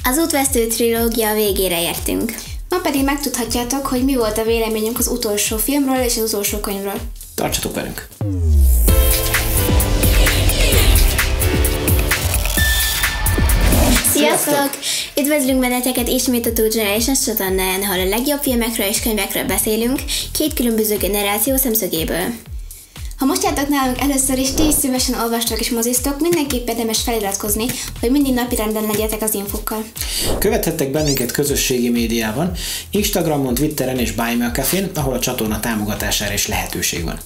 Az Útvesztő trilógia végére értünk. Ma pedig megtudhatjátok, hogy mi volt a véleményünk az utolsó filmről és az utolsó könyvről. Tartsatok velünk! Sziasztok! Üdvözlünk benneteket ismét a Two Generations csatornán, ahol a legjobb filmekről és könyvekről beszélünk, két különböző generáció szemszögéből. Ha most jártak nálunk először is, ti is szívesen olvastok és moziztok, mindenképp érdemes feliratkozni, hogy mindig napirenden legyetek az infokkal. Követhettek bennünket közösségi médiában, Instagramon, Twitteren és Buy Me a Cafén, ahol a csatorna támogatására is lehetőség van.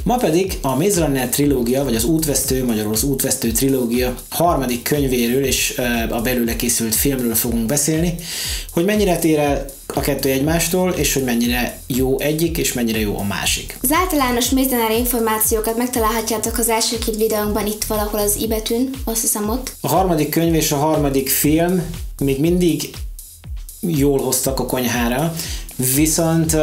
Ma pedig a Maze Runner trilógia, vagy az Útvesztő, magyarul az Útvesztő trilógia harmadik könyvéről és a belőle készült filmről fogunk beszélni, hogy mennyire tér el a kettő egymástól, és hogy mennyire jó egyik, és mennyire jó a másik. Az általános Maze Runner információkat megtalálhatjátok az első két videónkban itt valahol az i betűn, azt hiszem ott. A harmadik könyv és a harmadik film még mindig jól hoztak a konyhára, viszont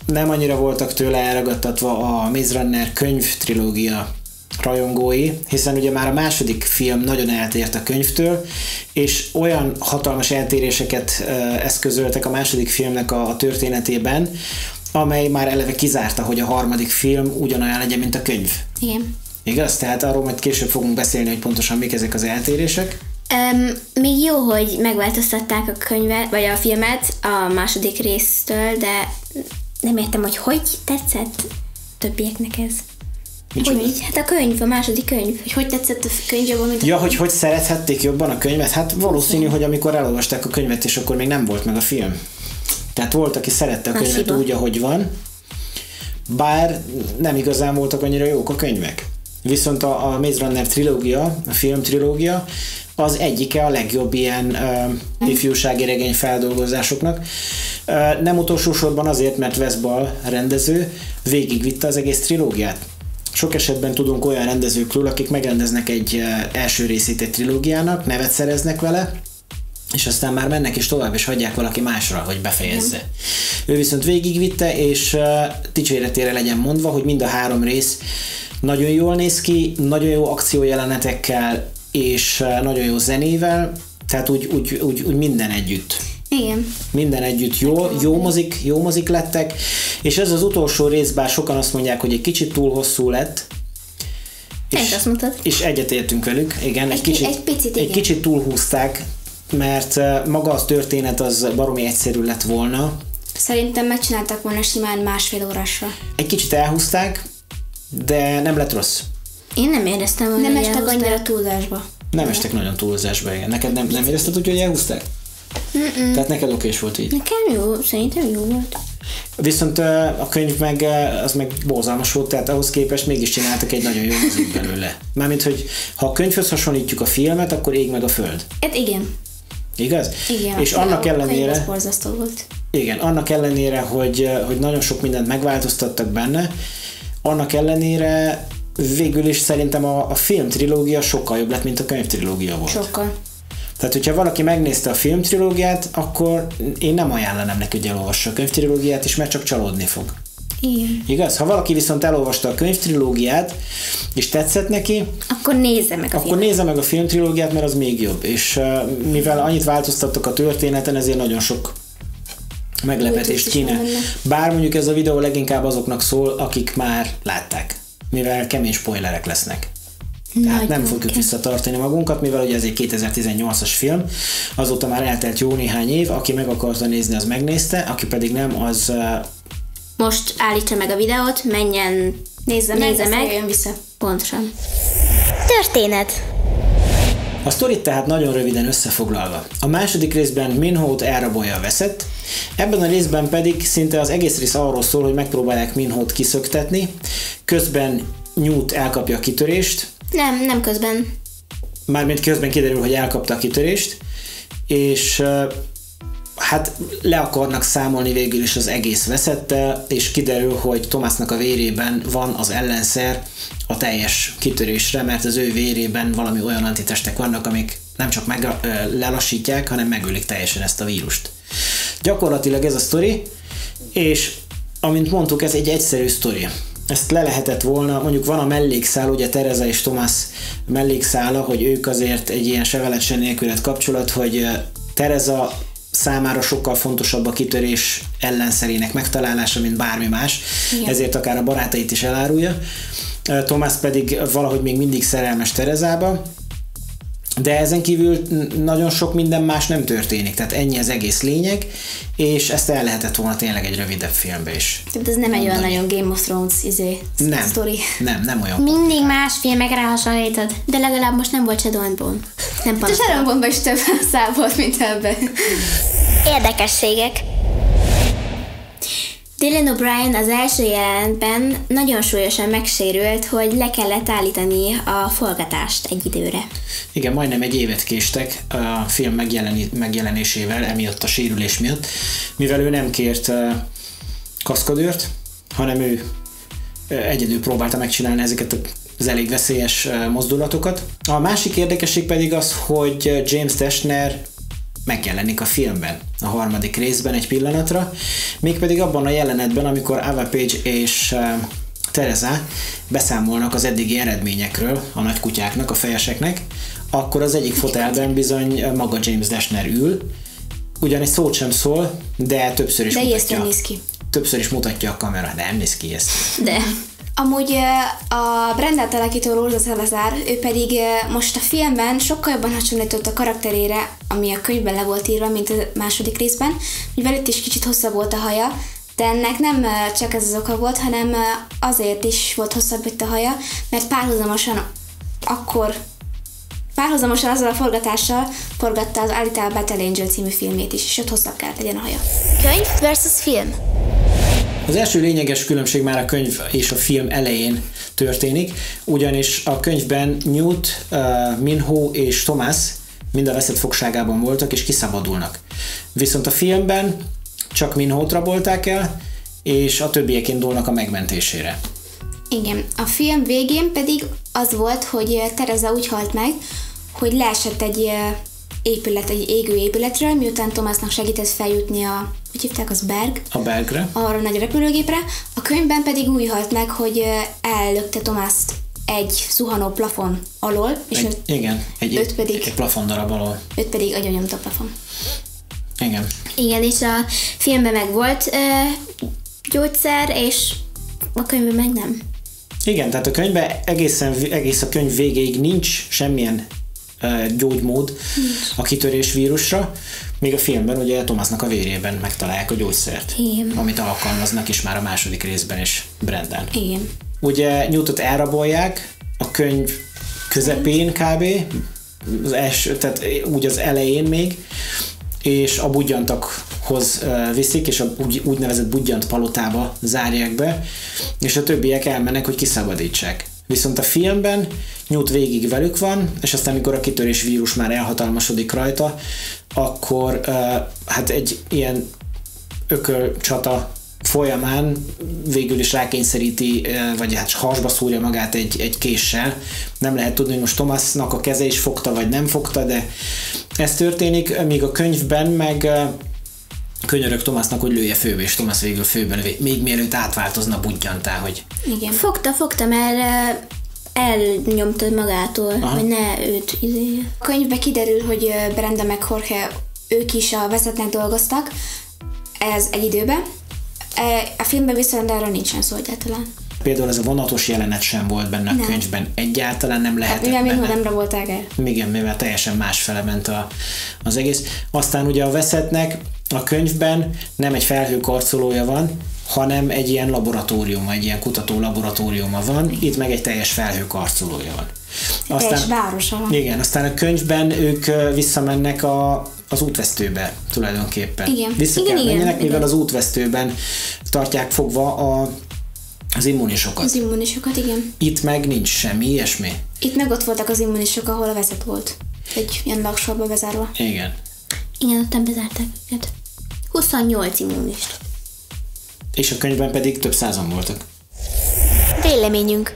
nem annyira voltak tőle elragadtatva a Maze Runner könyv trilógia rajongói, hiszen ugye már a második film nagyon eltért a könyvtől, és olyan hatalmas eltéréseket eszközöltek a második filmnek a történetében, amely már eleve kizárta, hogy a harmadik film ugyanolyan legyen, mint a könyv. Igen. Igaz? Tehát arról majd később fogunk beszélni, hogy pontosan mik ezek az eltérések. Még jó, hogy megváltoztatták a könyvet, vagy a filmet a második résztől, de nem értem, hogy tetszett többieknek ez. Hogy? Hát a könyv, a második könyv. Hogy tetszett a könyv jobban, mint a könyv? Hogy szerethették jobban a könyvet? Hát valószínű, hogy amikor elolvasták a könyvet, és akkor még nem volt meg a film. Tehát volt, aki szerette a könyvet úgy, ahogy van, bár nem igazán voltak annyira jók a könyvek. Viszont a Maze Runner trilógia, a film trilógia, az egyike a legjobb ilyen ifjúsági regény feldolgozásoknak. Nem utolsó sorban azért, mert Wes Ball rendező végigvitte az egész trilógiát. Sok esetben tudunk olyan rendezőkről, akik megrendeznek egy első részét egy trilógiának, nevet szereznek vele, és aztán már mennek és tovább, és hagyják valaki másra, hogy befejezze. Ő viszont végigvitte, és dicséretére legyen mondva, hogy mind a három rész nagyon jól néz ki, nagyon jó akciójelenetekkel, és nagyon jó zenével, tehát úgy minden együtt. Igen. Minden együtt jó mozik lettek, és ez az utolsó rész, bár sokan azt mondják, hogy egy kicsit túl hosszú lett. Azt mondtad. És egyetértünk velük, igen, egy kicsit túlhúzták, mert maga az történet az baromi egyszerű lett volna. Szerintem megcsináltak volna simán 1,5 órásra. Egy kicsit elhúzták, de nem lett rossz. Én nem éreztem, hogy nem estek annyira túlzásba. Nem estek nagyon túlzásba, igen. Neked nem érezted úgy, hogy elhúzták? Tehát neked okés volt így? Nekem jó, szerintem jó volt. Viszont a könyv az meg borzalmas volt, tehát ahhoz képest mégis csináltak egy nagyon jó mozit belőle. Mármint, hogy ha a könyvhöz hasonlítjuk a filmet, akkor ég meg a föld. Hát igen. Igaz? Igen. És annak ellenére... A borzasztó volt. Igen, annak ellenére, hogy nagyon sok mindent megváltoztattak benne, annak ellenére végül is szerintem a film trilógia sokkal jobb lett, mint a könyv trilógia volt. Sokkal. Tehát, hogyha valaki megnézte a film trilógiát, akkor én nem ajánlanám neki, hogy elolvassa a könyv trilógiát is, mert csak csalódni fog. Igen. Igaz? Ha valaki viszont elolvasta a könyv trilógiát, és tetszett neki, akkor nézze meg a filmet. Nézze meg a film trilógiát, mert az még jobb. És mivel annyit változtattak a történeten, ezért nagyon sok meglepetést kéne. Bár mondjuk ez a videó leginkább azoknak szól, akik már látták, mivel kemény spoilerek lesznek. Tehát nem fogjuk visszatartani magunkat, mivel ugye ez egy 2018-as film, azóta már eltelt jó néhány év, aki meg akarta nézni, az megnézte, aki pedig nem, az... Most állítsa meg a videót, menjen, nézze meg, jön vissza. Pontosan. Történet. A sztorit tehát nagyon röviden összefoglalva. A második részben Minho-t elrabolja a Wesett, ebben a részben pedig szinte az egész rész arról szól, hogy megpróbálják Minho-t kiszöktetni, közben Newt elkapja a kitörést. Nem közben. Mármint közben kiderül, hogy elkapta a kitörést, és hát le akarnak számolni végül is az egész Wessettel, és kiderül, hogy Thomasnak a vérében van az ellenszer a teljes kitörésre, mert az ő vérében valami olyan antitestek vannak, amik nem csak lelassítják, hanem megölik teljesen ezt a vírust. Gyakorlatilag ez a sztori, és amint mondtuk, ez egy egyszerű sztori. ezt le lehetett volna, mondjuk van a mellékszál, ugye Teresa és Thomas mellékszála, hogy ők azért egy ilyen se veled se nélkület kapcsolat, hogy Teresa számára sokkal fontosabb a kitörés ellenszerének megtalálása, mint bármi más, igen. Ezért akár a barátait is elárulja. Thomas pedig valahogy még mindig szerelmes Teresába, de ezen kívül nagyon sok minden más nem történik, tehát ennyi az egész lényeg, és ezt el lehetett volna tényleg egy rövidebb filmbe is. Tehát ez nem egy olyan nagyon Game of Thrones sztori. Nem olyan. Mindig más filmekre hasonlítod, de legalább most nem volt Shadow and Bone. Nem a Shadow and Bone-ban is több szál volt, mint ebben. Érdekességek. Dylan O'Brien az első jelenetben nagyon súlyosan megsérült, hogy le kellett állítani a forgatást egy időre. Igen, majdnem egy évet késtek a film megjelenésével, emiatt a sérülés miatt, mivel ő nem kért kaszkadőrt, hanem ő egyedül próbálta megcsinálni ezeket az elég veszélyes mozdulatokat. A másik érdekesség pedig az, hogy James Dashner megjelenik a filmben, a harmadik részben egy pillanatra, mégpedig abban a jelenetben, amikor Ava Page és Teresa beszámolnak az eddigi eredményekről a nagy kutyáknak, a fejeseknek, akkor az egyik fotelben bizony maga James Dashner ül, ugyanis szót sem szól, de többször is mutatja. Néz ki. Többször is mutatja a kamera, de nem néz ki ezt. De. Amúgy a Brendát alakító Rosa Salazar, ő pedig most a filmben sokkal jobban hasonlított a karakterére, ami a könyvben le volt írva, mint a második részben, mivel itt is kicsit hosszabb volt a haja, de ennek nem csak ez az oka volt, hanem azért is volt hosszabb itt a haja, mert párhuzamosan azzal a forgatással forgatta az Alita Battle Angel című filmét is, és ott hosszabb kellett legyen a haja. Könyv versus film. Az első lényeges különbség már a könyv és a film elején történik, ugyanis a könyvben Newt, Minho és Thomas mind a veszett fogságában voltak és kiszabadulnak. Viszont a filmben csak Minhót rabolták el, és a többiek indulnak a megmentésére. Igen, a film végén pedig az volt, hogy Teresa úgy halt meg, hogy leesett egy égő épületről, miután Thomasnak segített feljutni hogy hívták, az Berg? A Bergre. Arra nagy repülőgépre. A könyvben pedig úgy halt meg, hogy ellökte Thomast egy zuhanó plafon alól, és egy plafondarab alól. Őt pedig agyonnyomta a plafon. Igen. Igen, és a filmben meg volt gyógyszer, és a könyvben meg nem. Igen, tehát a könyvben egész a könyv végéig nincs semmilyen gyógymód a kitörés vírusra, míg a filmben ugye Thomasnak a vérében megtalálják a gyógyszert, igen, amit alkalmaznak is már a második részben is Brendan. Igen. Ugye Newtot elrabolják a könyv közepén kb. Tehát úgy az elején még, és a budjantakhoz viszik, és a úgynevezett budjant palotába zárják be, és a többiek elmennek, hogy kiszabadítsák. Viszont a filmben Newt végig velük van, és aztán amikor a kitörés vírus már elhatalmasodik rajta, akkor hát egy ilyen ökölcsata folyamán végül is rákényszeríti, vagy hát hasba szúrja magát egy késsel. Nem lehet tudni, hogy most Thomasnak a keze is fogta, vagy nem fogta, de ez történik, míg a könyvben meg könyörög Thomasnak, hogy lője főbe, és Thomas végül főben, még mielőtt átváltozna budjantá, hogy... Igen. Fogta, mert elnyomtad magától, hogy ne őt izélje. A könyvben kiderül, hogy Brenda meg Jorge, ők is a veszettnek dolgoztak, ez egy időben. A filmben viszont erről nincsen szó egyáltalán. Például ez a vonatos jelenet sem volt benne a könyvben, egyáltalán nem lehetett benne. Mivel nem rabolták el. Igen, mivel teljesen másfele ment az egész. Aztán ugye a veszettnek a könyvben nem egy felhőkarcolója van, hanem egy ilyen laboratóriuma, egy ilyen kutató laboratóriuma van, itt meg egy teljes felhőkarcolója van. Teljes városa van. Igen, aztán a könyvben ők visszamennek az útvesztőbe tulajdonképpen. Igen. Menjenek, mivel az útvesztőben tartják fogva az immunisokat. Az immunisokat, igen. Itt meg nincs semmi ilyesmi. Itt meg ott voltak az immunisok, ahol a vezet volt. Egy ilyen laksorba bezárva. Igen. Igen, ott bezárták őket. 28 immunist. És a könyvben pedig több százan voltak. Véleményünk.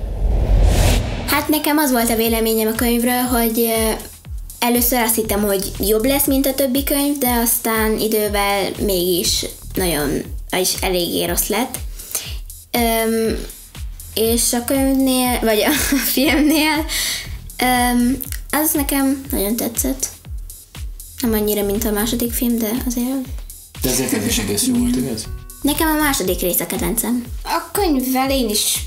Hát nekem az volt a véleményem a könyvről, hogy először azt hittem, hogy jobb lesz, mint a többi könyv, de aztán idővel mégis nagyon, és eléggé rossz lett. És a könyvnél, vagy a filmnél az nekem nagyon tetszett. Nem annyira, mint a második film, de azért... De azért ez is egész jó volt, igaz? Nekem a második rész a kedvencem. A könyvvel én is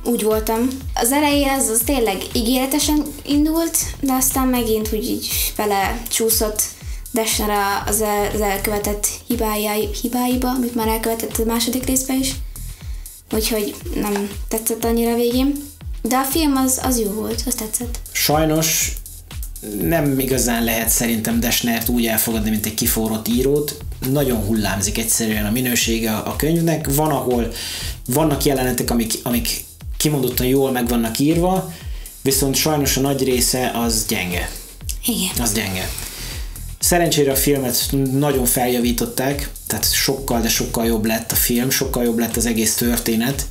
úgy voltam. Az elején az tényleg ígéretesen indult, de aztán megint úgy így bele csúszott Dashner az elkövetett hibáiba, amit már elkövetett a második részben is. Úgyhogy nem tetszett annyira végén. De a film az jó volt, az tetszett. Sajnos nem igazán lehet szerintem Dashnert úgy elfogadni, mint egy kiforrott írót. Nagyon hullámzik egyszerűen a minősége a könyvnek. Vannak jelenetek, amik kimondottan jól meg vannak írva, viszont sajnos a nagy része az gyenge. Igen. Az gyenge. Szerencsére a filmet nagyon feljavították, tehát sokkal, de sokkal jobb lett a film, sokkal jobb lett az egész történet,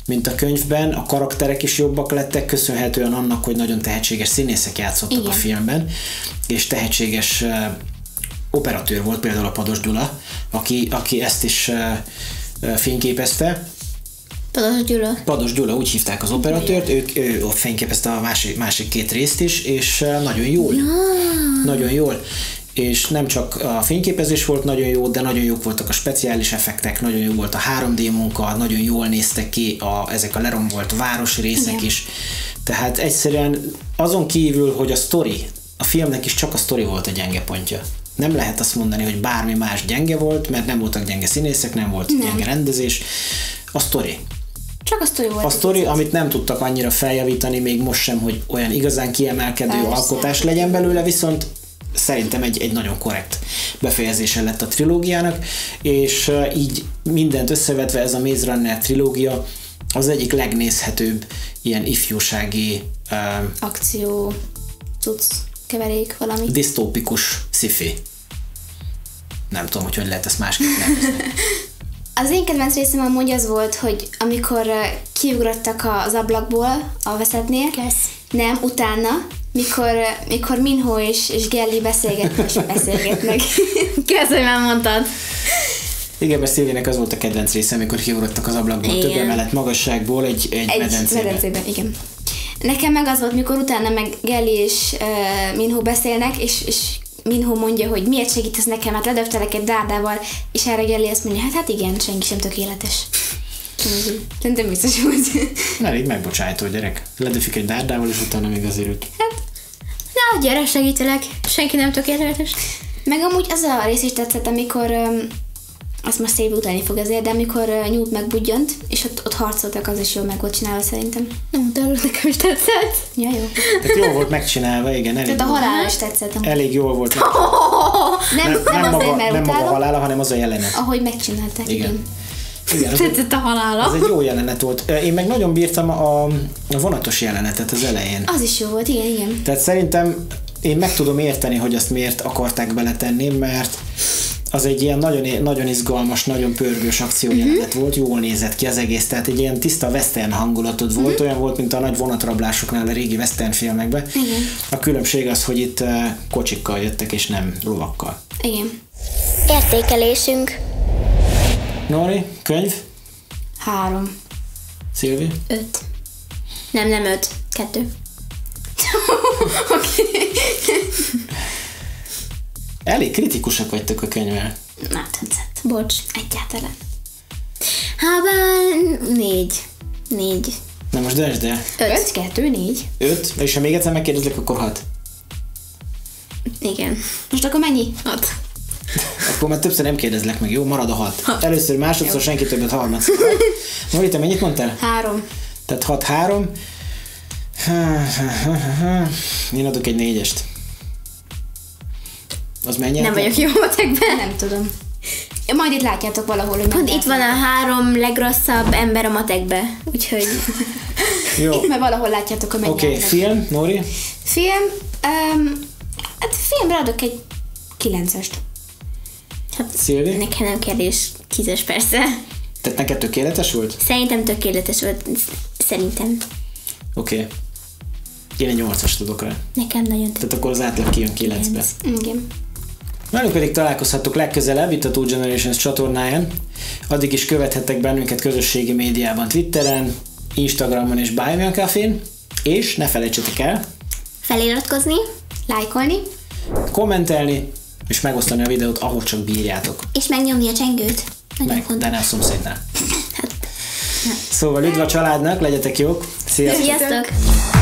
mint a könyvben. A karakterek is jobbak lettek, köszönhetően annak, hogy nagyon tehetséges színészek játszottak a filmben, és tehetséges operatőr volt például a Pados Gyula, aki ezt is fényképezte. Pados Gyula, úgy hívták az operatőrt, ő fényképezte a másik két részt is, és nagyon jól. Nagyon jól. És nem csak a fényképezés volt nagyon jó, de nagyon jók voltak a speciális effektek, nagyon jó volt a 3D munka, nagyon jól néztek ki ezek a lerombolt városrészek is. Tehát egyszerűen azon kívül, hogy a filmnek is csak a sztori volt a gyenge pontja. Nem lehet azt mondani, hogy bármi más gyenge volt, mert nem voltak gyenge színészek, nem volt gyenge rendezés. A sztori. Csak a sztori volt. A sztori, amit nem tudtak annyira feljavítani, még most sem, hogy olyan igazán kiemelkedő alkotás legyen belőle, viszont szerintem egy nagyon korrekt befejezése lett a trilógiának, és így mindent összevetve ez a Maze Runner trilógia az egyik legnézhetőbb ilyen ifjúsági akció, cucc, keverék, valami. Disztópikus sci-fi. Nem tudom, hogy lehet ezt másképp nevezni. Az én kedvenc részem amúgy az volt, hogy amikor kiugrottak az ablakból a veszetnél, nem, utána, mikor Minho és Gelly beszélgetnek. Köszönöm, már mondtad. Igen, mert Szilvének az volt a kedvenc része, amikor kiugrottak az ablakból, több emelet magasságból egy medencében. Igen. Nekem meg az volt, mikor utána meg Gelly és Minho beszélnek, és Minho mondja, hogy miért segítesz nekem, hát ledöftelek egy dárdával, és erre Gelly azt mondja, hát igen, senki sem tökéletes. Szerintem biztos volt. Elég megbocsájtó gyerek. Ledöfik egy dárdával, és utána még azért őt. Hát, na, gyere, segítelek. Senki nem tökéletes. Meg amúgy az a rész is tetszett, amikor, azt most szép utáni fog azért, de amikor Newt megbudjant, és ott harcoltak, az is jól meg volt csinálva szerintem. Nem, de nekem is tetszett. Ja, jó. Tehát jól volt megcsinálva, igen. Tehát a halál is tetszett. Elég jól volt. Nem maga a halála, hanem az a jelenet. Ahogy megcsinálták, igen. Igen, tetszett a halála. Az egy jó jelenet volt. Én meg nagyon bírtam a vonatos jelenetet az elején. Az is jó volt, igen. Tehát szerintem én meg tudom érteni, hogy azt miért akarták beletenni, mert az egy ilyen nagyon, nagyon izgalmas, nagyon pörgős akciójelenet volt, jól nézett ki az egész, tehát egy ilyen tiszta western hangulatod volt, olyan volt, mint a nagy vonatrablásoknál a régi western filmekben. Igen. A különbség az, hogy itt kocsikkal jöttek, és nem lovakkal. Igen. Értékelésünk. Nori, könyv? 3. Szilvi? 5. Nem 5. 2. Oké. Elég kritikusak vagytok a könyvvel. Nem tetszett. Bocs. Egyáltalán. Hát 4. Na most döntsd el. 5, 2, 4. 5, és ha még egyszer megkérdezlek, akkor 6. Igen. Most akkor mennyi? 6. Akkor már többször nem kérdezlek meg, jó? Marad a 6. Először, másodszor, senki többet, harmadszor. Nori, te mennyit mondtál? 3. Tehát 6-3. Én adok egy 4-est. Az mennyi? Nem vagyok jó matekben. Nem tudom. Majd itt látjátok valahol, hogy Pont itt van a 3 legrosszabb ember a matekbe, úgyhogy... Jó. Itt már valahol látjátok, hogy Oké, film, Nori? Film, hát filmre adok egy 9-est. Hát, Szilvi? nekem nem kérdés, 10-es persze. Tehát neked tökéletes volt? Szerintem tökéletes volt. Szerintem. Oké. Én egy 8-as tudok rá. Nekem nagyon tetszett. Tehát akkor az átlag kijön 9-be. Igen. Velünk pedig találkozhatok legközelebb itt a Two Generations csatornáján. Addig is követhettek bennünket közösségi médiában, Twitteren, Instagramon és Buy Me a Cafén, és ne felejtsetek el feliratkozni, lájkolni, kommentelni, és megosztani a videót, ahogy csak bírjátok. és megnyomni a csengőt. De ne a szomszédnál. Szóval üdv a családnak, legyetek jók! Sziasztok! Sziasztok!